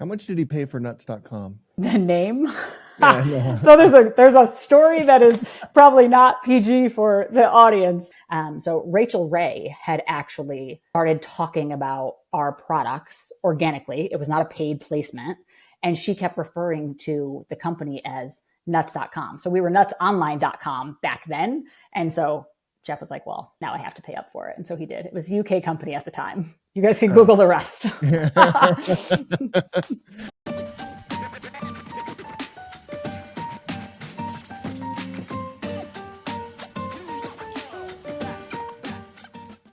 How much did he pay for nuts.com? The name? Yeah. So there's a story that is probably not PG for the audience. So Rachel Ray had actually started talking about our products organically. It was not a paid placement. And she kept referring to the company as nuts.com. So we were nutsonline.com back then. And so Jeff was like, well, now I have to pay up for it. And so he did. It was a UK company at the time. You guys can Google the rest.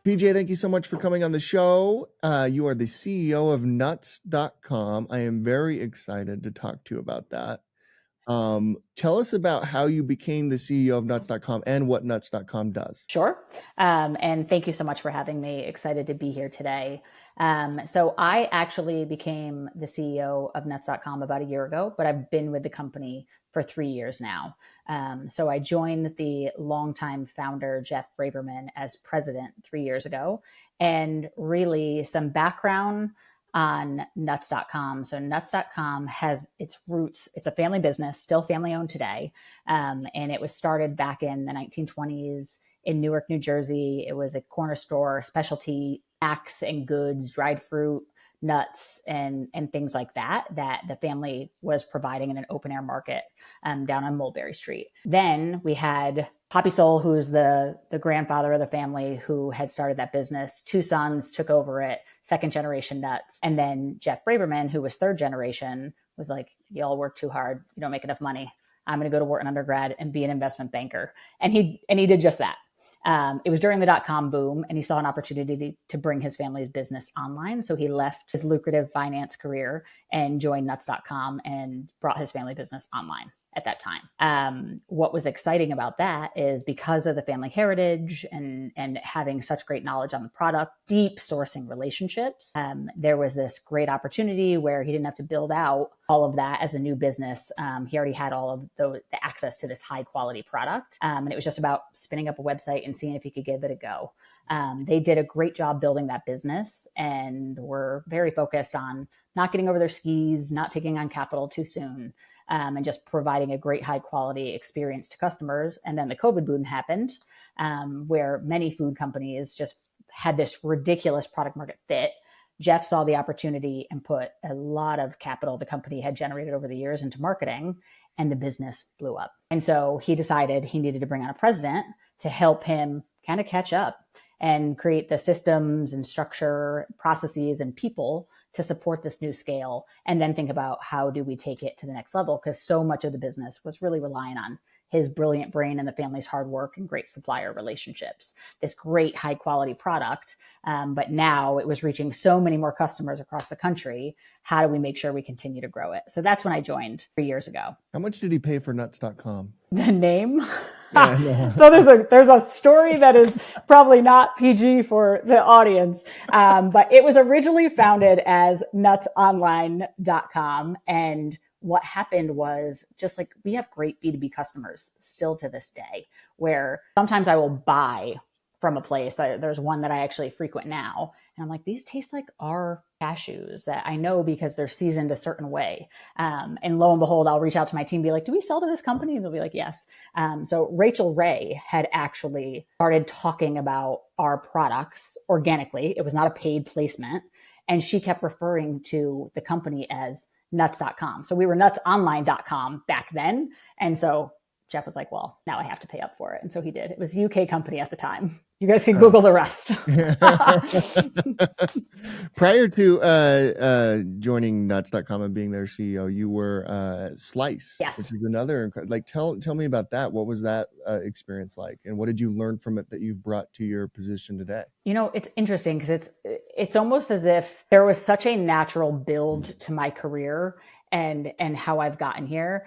PJ, thank you so much for coming on the show. You are the CEO of nuts.com. I am very excited to talk to you about that. Tell us about how you became the CEO of nuts.com and what nuts.com does. Sure. And thank you so much for having me. Excited to be here today. So I actually became the CEO of nuts.com about a year ago, but I've been with the company for 3 years now. So I joined the longtime founder, Jeff Braverman, as president 3 years ago. And really some background on nuts.com. So nuts.com has its roots. It's a family business, still family owned today. And it was started back in the 1920s in Newark, New Jersey. It was a corner store, specialty snacks and goods, dried fruit, nuts, and things like that the family was providing in an open air market down on Mulberry Street. Then we had Poppy Soul, who's the grandfather of the family who had started that business. 2 sons took over it, second generation nuts. And then Jeff Braverman, who was third generation, was like, you all work too hard. You don't make enough money. I'm going to go to Wharton undergrad and be an investment banker. And he did just that. It was during the dot-com boom, and he saw an opportunity to bring his family's business online. So he left his lucrative finance career and joined nuts.com and brought his family business online at that time. What was exciting about that is because of the family heritage and having such great knowledge on the product, deep sourcing relationships, there was this great opportunity where he didn't have to build out all of that as a new business. He already had all of the access to this high quality product. And it was just about spinning up a website and seeing if he could give it a go. They did a great job building that business and were very focused on not getting over their skis, not taking on capital too soon, and just providing a great high quality experience to customers. And then the COVID boom happened, where many food companies just had this ridiculous product market fit. Jeff saw the opportunity and put a lot of capital the company had generated over the years into marketing, and the business blew up. And so he decided he needed to bring on a president to help him kind of catch up and create the systems and structure, processes, and people to support this new scale, and then think about how do we take it to the next level, because so much of the business was really relying on his brilliant brain and the family's hard work and great supplier relationships, this great high quality product. But now it was reaching so many more customers across the country. How do we make sure we continue to grow it? So that's when I joined 3 years ago. How much did he pay for nuts.com? The name? Yeah. So there's a story that is probably not PG for the audience, but it was originally founded as nutsonline.com. And what happened was, just like, we have great B2B customers still to this day, where sometimes I will buy from a place. There's one that I actually frequent now. And I'm like, these taste like our cashews that I know because they're seasoned a certain way. And lo and behold, I'll reach out to my team and be like, do we sell to this company? And they'll be like, yes. So Rachel Ray had actually started talking about our products organically. It was not a paid placement. And she kept referring to the company as nuts.com. So we were nutsonline.com back then. And so Jeff was like, well, now I have to pay up for it. And so he did. It was a UK company at the time. You guys can Google the rest. Prior to joining nuts.com and being their CEO, you were Slice, Yes. which is another, like, tell me about that. What was that experience like? And what did you learn from it that you've brought to your position today? You know, it's interesting because it's almost as if there was such a natural build to my career and how I've gotten here.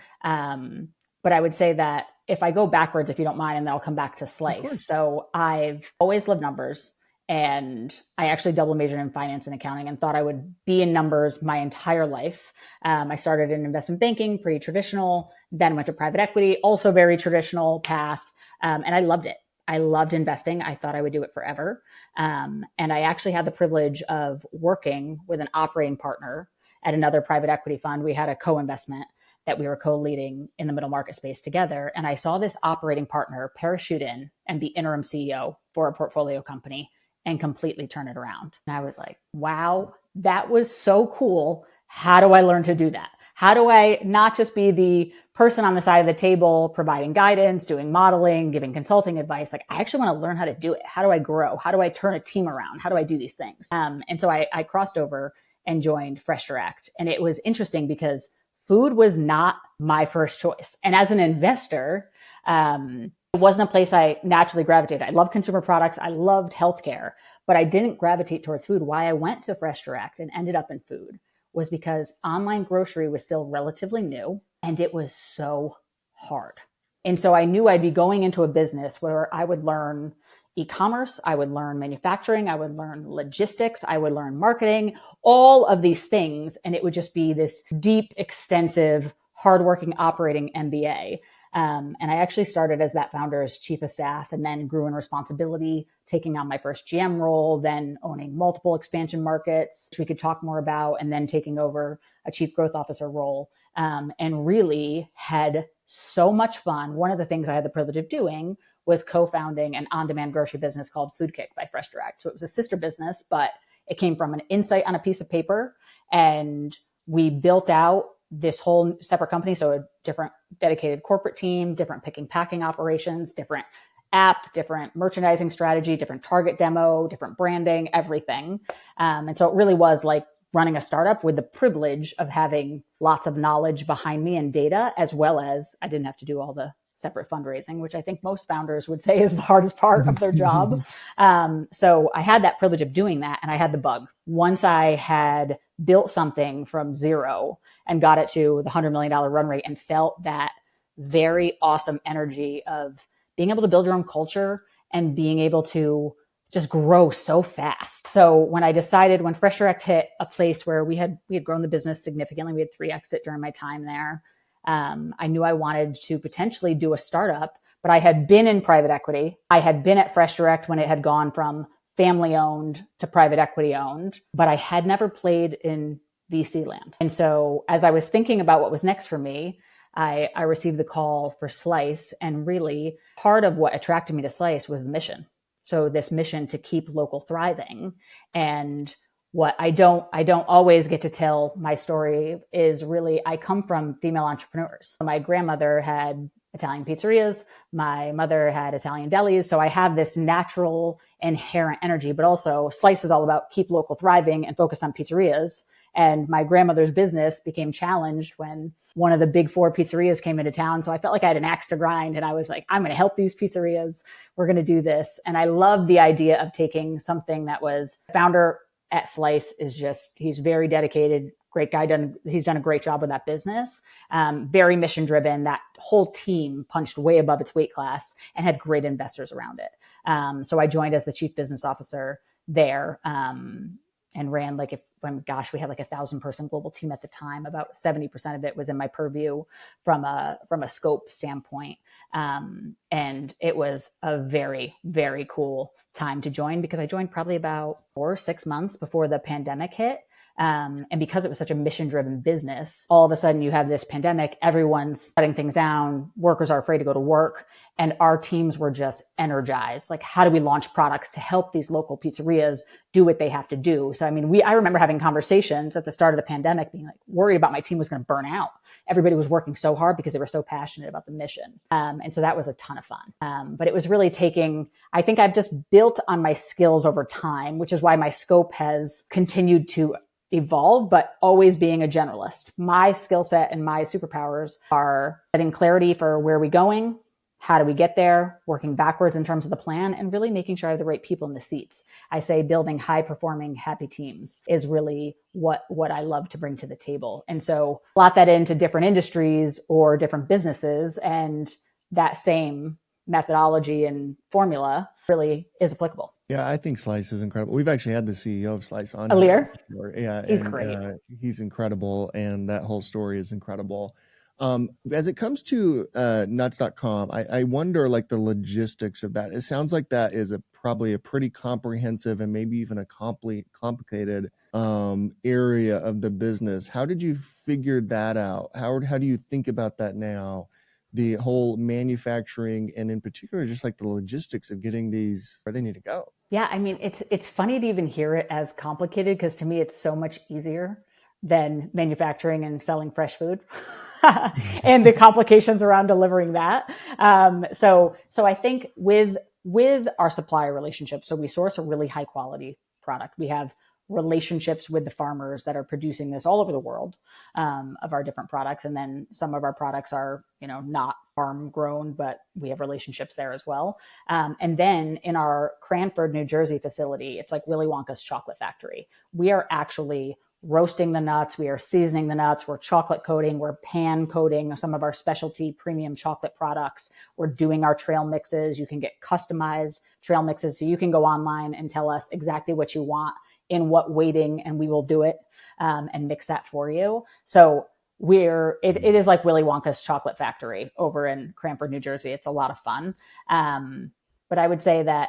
But I would say that if I go backwards, if you don't mind, and then I'll come back to Slice. So I've always loved numbers, and I actually double majored in finance and accounting and thought I would be in numbers my entire life. I started in investment banking, pretty traditional, then went to private equity, also very traditional path. And I loved it. I loved investing. I thought I would do it forever. And I actually had the privilege of working with an operating partner at another private equity fund. We had a co-investment that we were co-leading in the middle market space together. And I saw this operating partner parachute in and be interim CEO for a portfolio company and completely turn it around. And I was like, wow, that was so cool. How do I learn to do that? How do I not just be the person on the side of the table providing guidance, doing modeling, giving consulting advice? Like, I actually want to learn how to do it. How do I grow? How do I turn a team around? How do I do these things? And so I crossed over and joined FreshDirect. And it was interesting because food was not my first choice. And as an investor, it wasn't a place I naturally gravitated. I loved consumer products. I loved healthcare, but I didn't gravitate towards food. Why I went to FreshDirect and ended up in food was because online grocery was still relatively new and it was so hard. And so I knew I'd be going into a business where I would learn e-commerce, I would learn manufacturing, I would learn logistics, I would learn marketing, all of these things. And it would just be this deep, extensive, hardworking operating MBA. And I actually started as that founder's chief of staff and then grew in responsibility, taking on my first GM role, then owning multiple expansion markets, which we could talk more about, and then taking over a chief growth officer role, and really had so much fun. One of the things I had the privilege of doing was co-founding an on-demand grocery business called Food Kick by FreshDirect. So it was a sister business, but it came from an insight on a piece of paper. And we built out this whole separate company. So a different dedicated corporate team, different picking, packing operations, different app, different merchandising strategy, different target demo, different branding, everything. And so it really was like running a startup with the privilege of having lots of knowledge behind me and data, as well as I didn't have to do all the separate fundraising, which I think most founders would say is the hardest part of their job. So I had that privilege of doing that, and I had the bug. Once I had built something from zero and got it to the $100 million run rate and felt that very awesome energy of being able to build your own culture and being able to just grow so fast. So when I decided, when FreshDirect hit a place where we had grown the business significantly, we had 3 exit during my time there. I knew I wanted to potentially do a startup, but I had been in private equity. I had been at FreshDirect when it had gone from family owned to private equity owned, but I had never played in VC land. And so as I was thinking about what was next for me, I received the call for Slice. And really part of what attracted me to Slice was the mission. So this mission to keep local thriving. And what I don't always get to tell my story is really, I come from female entrepreneurs. My grandmother had Italian pizzerias. My mother had Italian delis. So I have this natural inherent energy, but also Slice is all about keep local thriving and focus on pizzerias. And my grandmother's business became challenged when one of the big 4 pizzerias came into town. So I felt like I had an axe to grind, and I was like, I'm going to help these pizzerias. We're going to do this. And I love the idea of taking something that was founder at Slice is just, he's very dedicated, great guy. He's done a great job with that business. Very mission driven. That whole team punched way above its weight class and had great investors around it. So I joined as the chief business officer there. And ran we had like 1,000-person global team at the time. About 70% of it was in my purview from a scope standpoint. And it was a very, very cool time to join because I joined probably about 4 or 6 months before the pandemic hit. And because it was such a mission-driven business, all of a sudden you have this pandemic, everyone's shutting things down, workers are afraid to go to work, and our teams were just energized. Like, how do we launch products to help these local pizzerias do what they have to do? So, I mean, I remember having conversations at the start of the pandemic being like worried about my team was going to burn out. Everybody was working so hard because they were so passionate about the mission. And so that was a ton of fun. But it was really I think I've just built on my skills over time, which is why my scope has continued to evolve, but always being a generalist. My skill set and my superpowers are setting clarity for where are we going, how do we get there, working backwards in terms of the plan, and really making sure I have the right people in the seats. I say building high-performing, happy teams is really what I love to bring to the table. And so plot that into different industries or different businesses, and that same methodology and formula really is applicable. Yeah, I think Slice is incredible. We've actually had the CEO of Slice on Alir? here. Yeah, He's great. He's incredible, and that whole story is incredible. As it comes to nuts.com, I wonder like the logistics of that. It sounds like that is probably a pretty comprehensive and maybe even a complicated area of the business. How did you figure that out? How do you think about that now? The whole manufacturing, and in particular, just like the logistics of getting these where they need to go. Yeah, I mean, it's funny to even hear it as complicated because to me it's so much easier than manufacturing and selling fresh food and the complications around delivering that. So I think with our supplier relationships, so we source a really high quality product. We have relationships with the farmers that are producing this all over the world, of our different products, and then some of our products are not farm grown, but we have relationships there as well. And then in our Cranford, New Jersey facility, it's like Willy Wonka's chocolate factory. We are actually roasting the nuts. We are seasoning the nuts. We're chocolate coating. We're pan coating some of our specialty premium chocolate products. We're doing our trail mixes. You can get customized trail mixes. So you can go online and tell us exactly what you want in what weighting, and we will do it, and mix that for you. So it is like Willy Wonka's chocolate factory over in Cranford, New Jersey. It's a lot of fun. But I would say that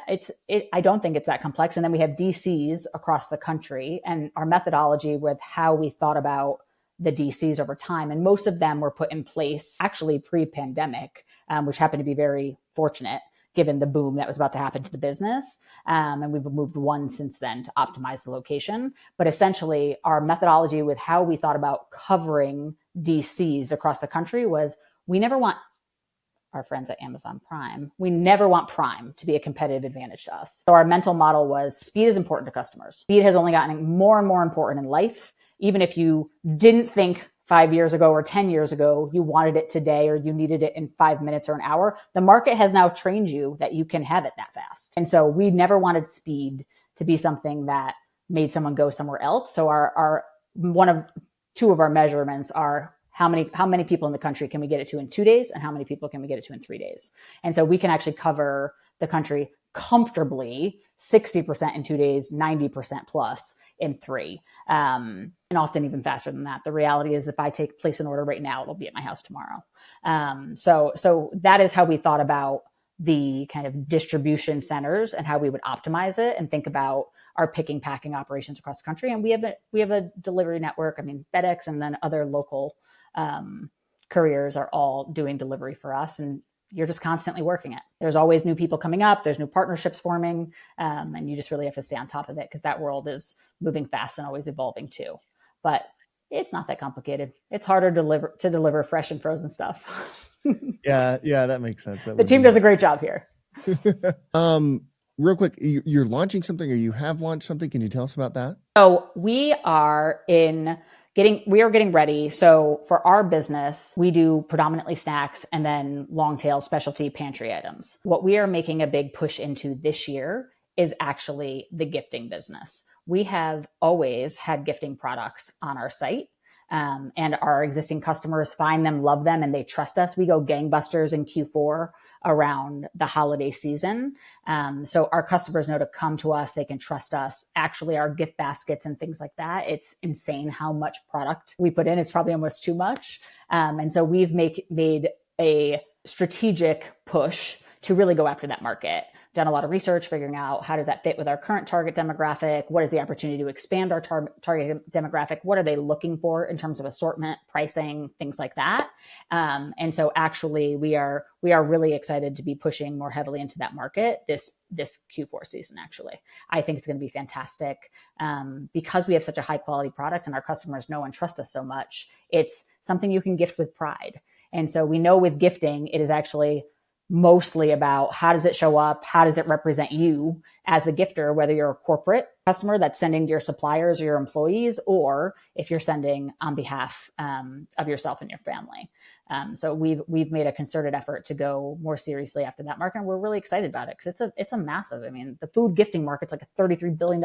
I don't think it's that complex. And then we have DCs across the country, and our methodology with how we thought about the DCs over time. And most of them were put in place actually pre-pandemic, which happened to be very fortunate given the boom that was about to happen to the business. And we've moved one since then to optimize the location. But essentially, our methodology with how we thought about covering DCs across the country was we never want our friends at Amazon Prime, we never want Prime to be a competitive advantage to us. So our mental model was speed is important to customers. Speed has only gotten more and more important in life. Even if you didn't think 5 years ago or 10 years ago, you wanted it today or you needed it in 5 minutes or an hour, the market has now trained you that you can have it that fast. And so we never wanted speed to be something that made someone go somewhere else. So our two of our measurements are how many people in the country can we get it to in 2 days, and how many people can we get it to in 3 days? And so we can actually cover the country comfortably 60% in 2 days, 90% plus in 3, and often even faster than that. The reality is if I place an order right now, it'll be at my house tomorrow. So that is how we thought about the kind of distribution centers and how we would optimize it and think about our picking, packing operations across the country. And we have a delivery network. I mean, FedEx and then other local couriers are all doing delivery for us, and you're just constantly working it. There's always new people coming up. There's new partnerships forming, and you just really have to stay on top of it because that world is moving fast and always evolving too. But it's not that complicated. It's harder to deliver fresh and frozen stuff. Yeah, that makes sense. The team does a great job here. Real quick, you're launching something, or you have launched something. Can you tell us about that? So we are getting ready. So for our business, we do predominantly snacks and then long tail specialty pantry items. What we are making a big push into this year is actually the gifting business. We have always had gifting products on our site. And our existing customers find them, love them, and they trust us. We go gangbusters in Q4 around the holiday season. So our customers know to come to us. They can trust us. Actually, our gift baskets and things like that, it's insane how much product we put in. It's probably almost too much. And so we've made a strategic push to really go after that market. Done a lot of research, figuring out how does that fit with our current target demographic? What is the opportunity to expand our target demographic? What are they looking for in terms of assortment, pricing, things like that? And so actually we are really excited to be pushing more heavily into that market this Q4 season. Actually, I think it's going to be fantastic because we have such a high quality product and our customers know and trust us so much. It's something you can gift with pride. And so we know with gifting, it is actually mostly about how does it show up? How does it represent you as the gifter, whether you're a corporate customer that's sending to your suppliers or your employees, or if you're sending on behalf of yourself and your family. So we've made a concerted effort to go more seriously after that market. And we're really excited about it because it's a massive, I mean, the food gifting market's like a $33 billion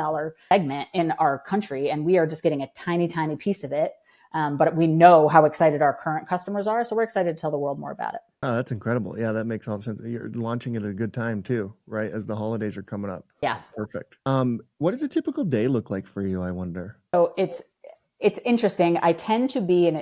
segment in our country. And we are just getting a tiny, tiny piece of it. But we know how excited our current customers are. So we're excited to tell the world more about it. Oh, that's incredible. Yeah, that makes all sense. You're launching it at a good time too, right? As the holidays are coming up. Yeah. That's perfect. What does a typical day look like for you, I wonder? So it's interesting. I tend to be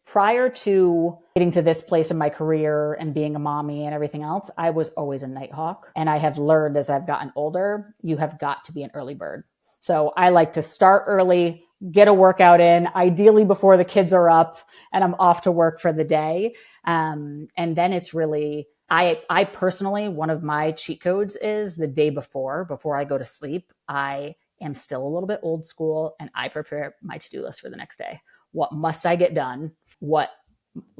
prior to getting to this place in my career and being a mommy and everything else, I was always a nighthawk. And I have learned as I've gotten older, you have got to be an early bird. So I like to start early, get a workout in, ideally before the kids are up and I'm off to work for the day. And then it's really, I personally, one of my cheat codes is the day before I go to sleep, I am still a little bit old school and I prepare my to-do list for the next day. What must I get done? What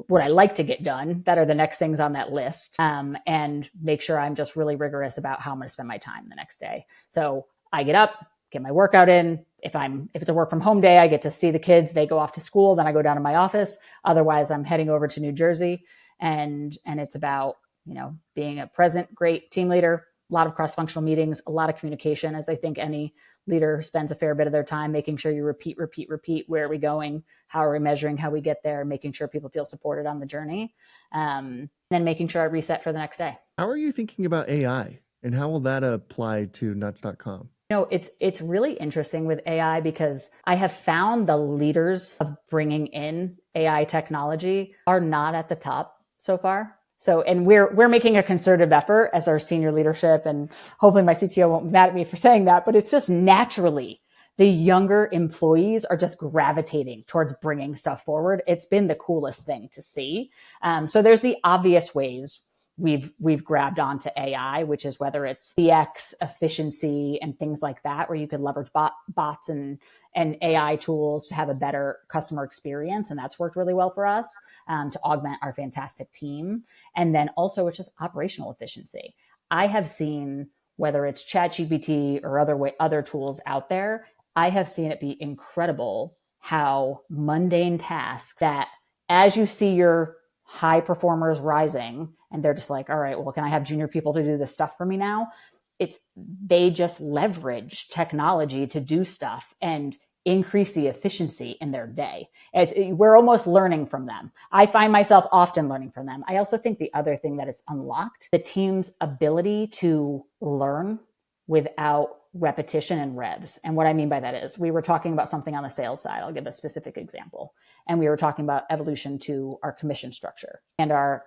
would I like to get done that are the next things on that list, and make sure I'm just really rigorous about how I'm going to spend my time the next day. So I get up, get my workout in. If it's a work from home day, I get to see the kids. They go off to school. Then I go down to my office. Otherwise, I'm heading over to New Jersey, and it's about being a present, great team leader. A lot of cross-functional meetings, a lot of communication, as I think any leader spends a fair bit of their time making sure you repeat. Where are we going? How are we measuring how we get there? Making sure people feel supported on the journey. Then making sure I reset for the next day. How are you thinking about AI and how will that apply to nuts.com? It's really interesting with AI because I have found the leaders of bringing in AI technology are not at the top so far. So, and we're making a concerted effort as our senior leadership, and hopefully my CTO won't be mad at me for saying that, but it's just naturally the younger employees are just gravitating towards bringing stuff forward. It's been the coolest thing to see. So there's the obvious ways we've grabbed onto AI, which is whether it's CX efficiency and things like that, where you could leverage bots and AI tools to have a better customer experience. And that's worked really well for us to augment our fantastic team. And then also it's just operational efficiency. I have seen, whether it's ChatGPT or other tools out there, I have seen it be incredible how mundane tasks that, as you see your high performers rising and they're just like, all right, well, can I have junior people to do this stuff for me now? They just leverage technology to do stuff and increase the efficiency in their day. We're almost learning from them. I find myself often learning from them. I also think the other thing that it's unlocked, the team's ability to learn without repetition and revs. And what I mean by that is, we were talking about something on the sales side. I'll give a specific example. And we were talking about evolution to our commission structure. And our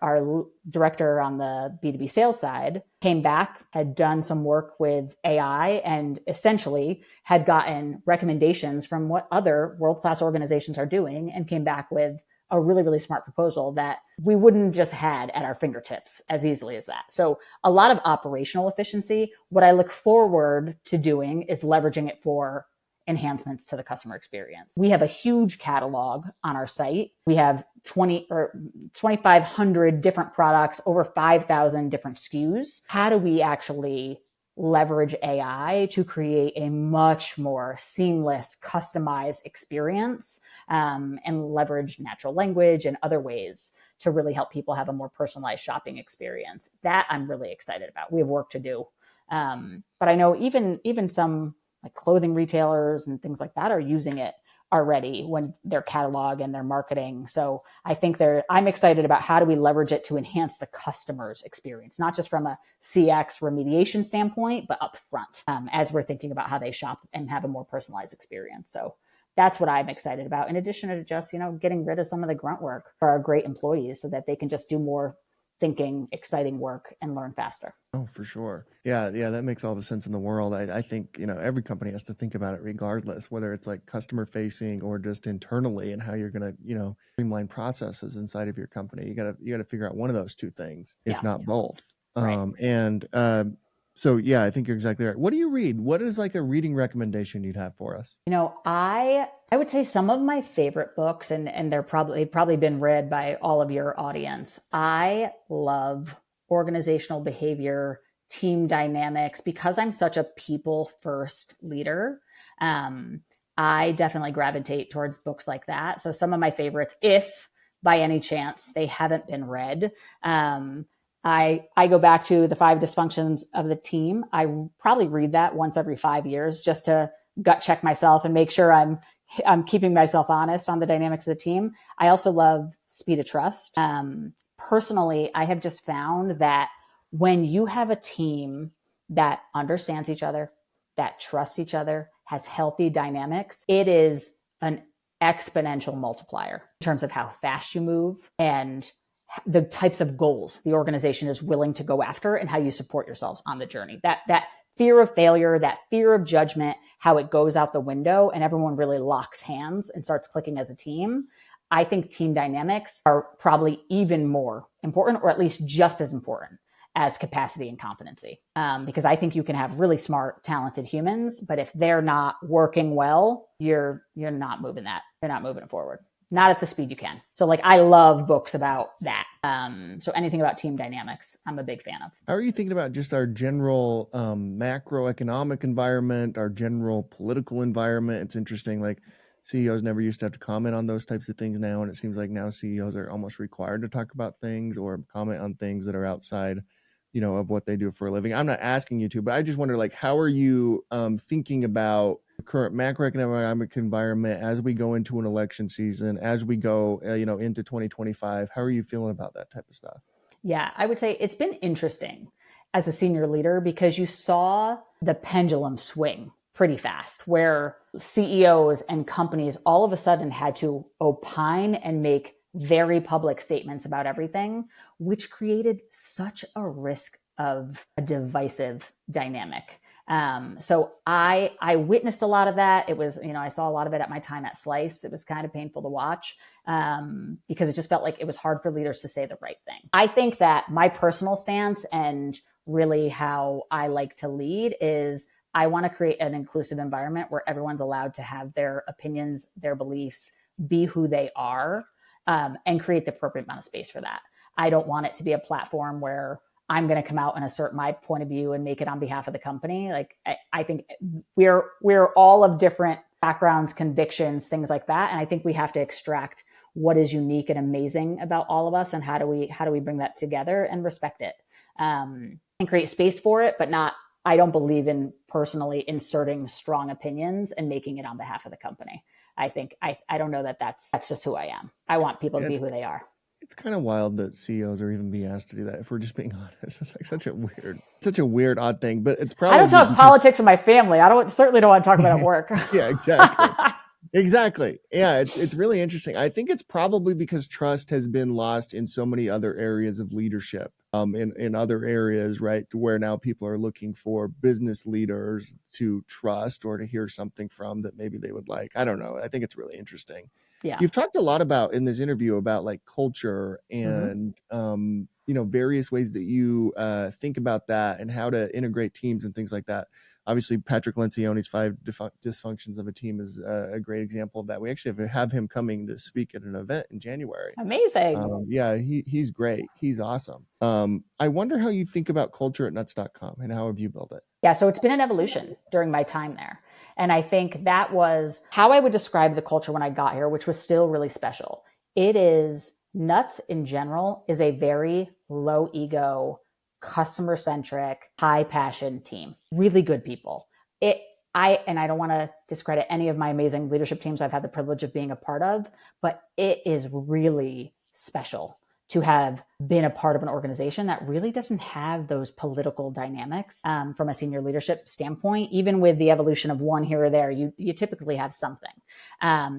director on the B2B sales side came back, had done some work with AI, and essentially had gotten recommendations from what other world-class organizations are doing, and came back with a really, really smart proposal that we wouldn't just had at our fingertips as easily as that. So a lot of operational efficiency. What I look forward to doing is leveraging it for enhancements to the customer experience. We have a huge catalog on our site. We have 2,500 different products, over 5,000 different SKUs. How do we actually leverage AI to create a much more seamless, customized experience, and leverage natural language and other ways to really help people have a more personalized shopping experience? That I'm really excited about. We have work to do. But I know even some like clothing retailers and things like that are using it already when their catalog and their marketing. So I think I'm excited about how do we leverage it to enhance the customer's experience, not just from a CX remediation standpoint, but upfront, as we're thinking about how they shop and have a more personalized experience. So that's what I'm excited about, in addition to just, getting rid of some of the grunt work for our great employees so that they can just do more thinking, exciting work and learn faster. Oh, for sure. Yeah, that makes all the sense in the world. I think, every company has to think about it regardless, whether it's like customer facing or just internally, and how you're going to, streamline processes inside of your company. You got to figure out one of those two things, if not both. Right. So yeah, I think you're exactly right. What do you read? What is like a reading recommendation you'd have for us? I would say some of my favorite books, and they've probably been read by all of your audience. I love organizational behavior, team dynamics, because I'm such a people first leader. I definitely gravitate towards books like that. So some of my favorites, if by any chance they haven't been read, I go back to The 5 Dysfunctions of the Team. I probably read that once every 5 years just to gut check myself and make sure I'm keeping myself honest on the dynamics of the team. I also love Speed of Trust. Personally, I have just found that when you have a team that understands each other, that trusts each other, has healthy dynamics, it is an exponential multiplier in terms of how fast you move and the types of goals the organization is willing to go after and how you support yourselves on the journey. That fear of failure, that fear of judgment, how it goes out the window and everyone really locks hands and starts clicking as a team. I think team dynamics are probably even more important, or at least just as important as capacity and competency. Because I think you can have really smart, talented humans, but if they're not working well, you're not moving that. You're not moving it forward. Not at the speed you can. So like, I love books about that. So anything about team dynamics, I'm a big fan of. How are you thinking about just our general macroeconomic environment, our general political environment? It's interesting, like CEOs never used to have to comment on those types of things now, and it seems like now CEOs are almost required to talk about things or comment on things that are outside, of what they do for a living. I'm not asking you to, but I just wonder, like, how are you thinking about the current macroeconomic environment as we go into an election season, as we go, into 2025? How are you feeling about that type of stuff? Yeah, I would say it's been interesting as a senior leader because you saw the pendulum swing pretty fast, where CEOs and companies all of a sudden had to opine and make very public statements about everything, which created such a risk of a divisive dynamic. So I witnessed a lot of that. It was, I saw a lot of it at my time at Slice. It was kind of painful to watch because it just felt like it was hard for leaders to say the right thing. I think that my personal stance and really how I like to lead is I want to create an inclusive environment where everyone's allowed to have their opinions, their beliefs, be who they are, and create the appropriate amount of space for that. I don't want it to be a platform where I'm going to come out and assert my point of view and make it on behalf of the company. Like, I think we're all of different backgrounds, convictions, things like that. And I think we have to extract what is unique and amazing about all of us, and how do we bring that together and respect it, and create space for it, but not. I don't believe in personally inserting strong opinions and making it on behalf of the company. I think I don't know that that's just who I am. I want people to be who they are. It's kind of wild that CEOs are even being asked to do that. If we're just being honest, it's like such a weird, odd thing. But it's probably I don't talk politics with my family. Certainly don't want to talk about it at work. Yeah, exactly. Exactly. Yeah, it's really interesting. I think it's probably because trust has been lost in so many other areas of leadership, in other areas, right, where now people are looking for business leaders to trust or to hear something from that maybe they would like. I don't know. I think it's really interesting. Yeah. You've talked a lot about in this interview about like culture and various ways that you think about that and how to integrate teams and things like that. Obviously, Patrick Lencioni's 5 dysfunctions of a team is a great example of that. We actually have him coming to speak at an event in January. Amazing. Yeah, he's great. He's awesome. I wonder how you think about culture at nuts.com and how have you built it? Yeah, so it's been an evolution during my time there. And I think that was how I would describe the culture when I got here, which was still really special. Nuts in general is a very low ego, customer centric, high passion team. Really good people. I don't want to discredit any of my amazing leadership teams I've had the privilege of being a part of, but it is really special to have been a part of an organization that really doesn't have those political dynamics from a senior leadership standpoint. Even with the evolution of one here or there, you typically have something.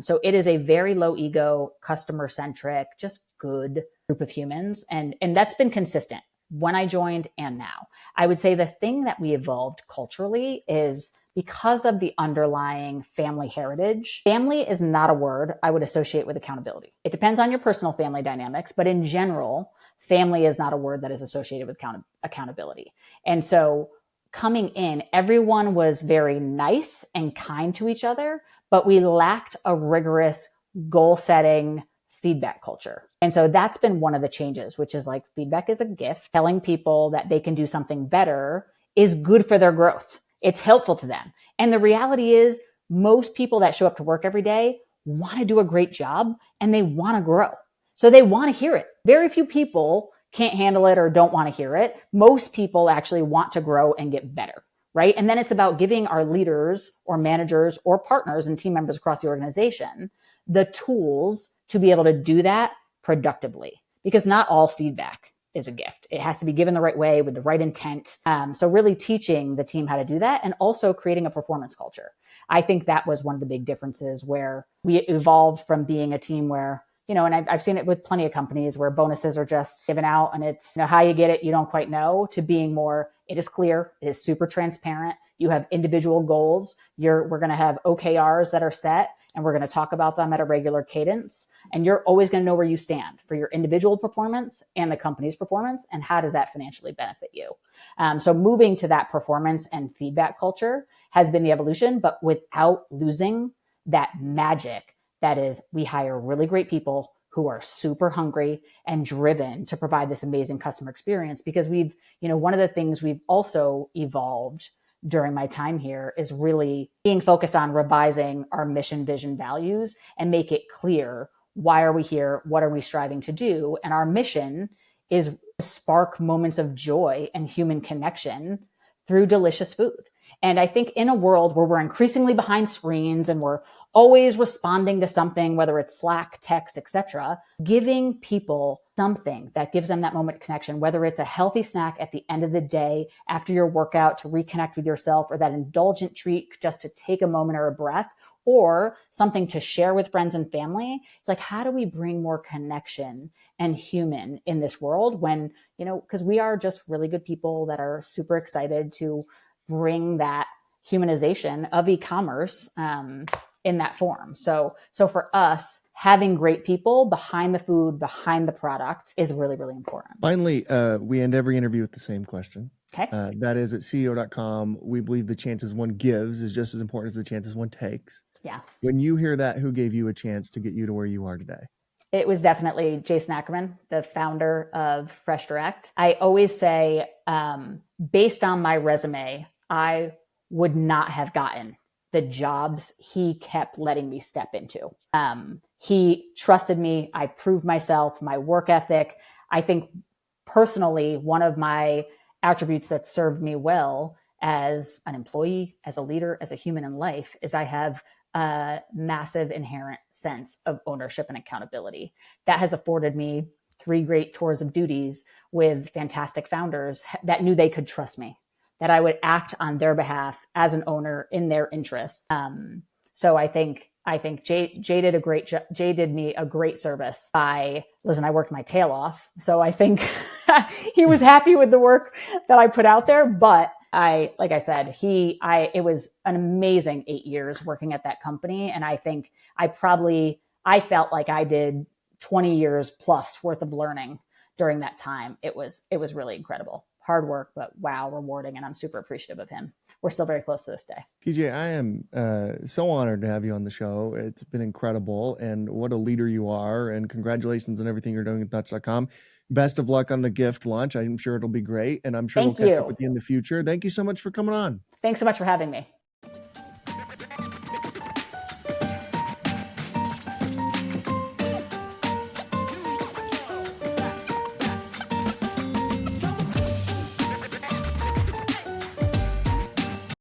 So it is a very low ego, customer centric, just good group of humans. And that's been consistent when I joined and now. I would say the thing that we evolved culturally is because of the underlying family heritage. Family is not a word I would associate with accountability. It depends on your personal family dynamics, but in general, family is not a word that is associated with accountability. And so coming in, everyone was very nice and kind to each other, but we lacked a rigorous goal setting feedback culture. And so that's been one of the changes, which is like feedback is a gift. Telling people that they can do something better is good for their growth. It's helpful to them. And the reality is most people that show up to work every day want to do a great job and they want to grow. So they want to hear it. Very few people can't handle it or don't want to hear it. Most people actually want to grow and get better, right? And then it's about giving our leaders or managers or partners and team members across the organization the tools to be able to do that productively, because not all feedback is a gift. It has to be given the right way with the right intent. So really teaching the team how to do that and also creating a performance culture. I think that was one of the big differences where we evolved from being a team where and I've seen it with plenty of companies where bonuses are just given out and it's, how you get it, you don't quite know, to being more, it is clear, it is super transparent. You have individual goals. We're going to have OKRs that are set, and we're going to talk about them at a regular cadence. And you're always going to know where you stand for your individual performance and the company's performance, and how does that financially benefit you. So moving to that performance and feedback culture has been the evolution, but without losing that magic that is, we hire really great people who are super hungry and driven to provide this amazing customer experience. Because one of the things we've also evolved during my time here is really being focused on revising our mission, vision, values, and make it clear, why are we here? What are we striving to do? And our mission is to spark moments of joy and human connection through delicious food. And I think in a world where we're increasingly behind screens and we're always responding to something, whether it's Slack, text, etc., giving people something that gives them that moment of connection, whether it's a healthy snack at the end of the day after your workout to reconnect with yourself, or that indulgent treat just to take a moment or a breath, or something to share with friends and family. It's like, how do we bring more connection and human in this world when, because we are just really good people that are super excited to bring that humanization of e-commerce in that form. So for us, having great people behind the food, behind the product is really, really important. Finally, we end every interview with the same question. Okay. That is, at CEO.com, we believe the chances one gives is just as important as the chances one takes. Yeah. When you hear that, who gave you a chance to get you to where you are today? It was definitely Jason Ackerman, the founder of FreshDirect. I always say, based on my resume, I would not have gotten the jobs he kept letting me step into. He trusted me. I proved myself, my work ethic. I think personally, one of my attributes that served me well as an employee, as a leader, as a human in life, is I have a massive inherent sense of ownership and accountability. That has afforded me 3 great tours of duties with fantastic founders that knew they could trust me, that I would act on their behalf as an owner in their interests. So I think Jay did me a great service by, listen, I worked my tail off. So I think he was happy with the work that I put out there. But like I said, it was an amazing 8 years working at that company. And I think I felt like I did 20 years plus worth of learning during that time. It was really incredible. Hard work, but wow, rewarding. And I'm super appreciative of him. We're still very close to this day. PJ, I am so honored to have you on the show. It's been incredible, and what a leader you are, and congratulations on everything you're doing at Nuts.com. Best of luck on the gift launch. I'm sure it'll be great, and I'm sure we'll catch up with you in the future. Thank you so much for coming on. Thanks so much for having me.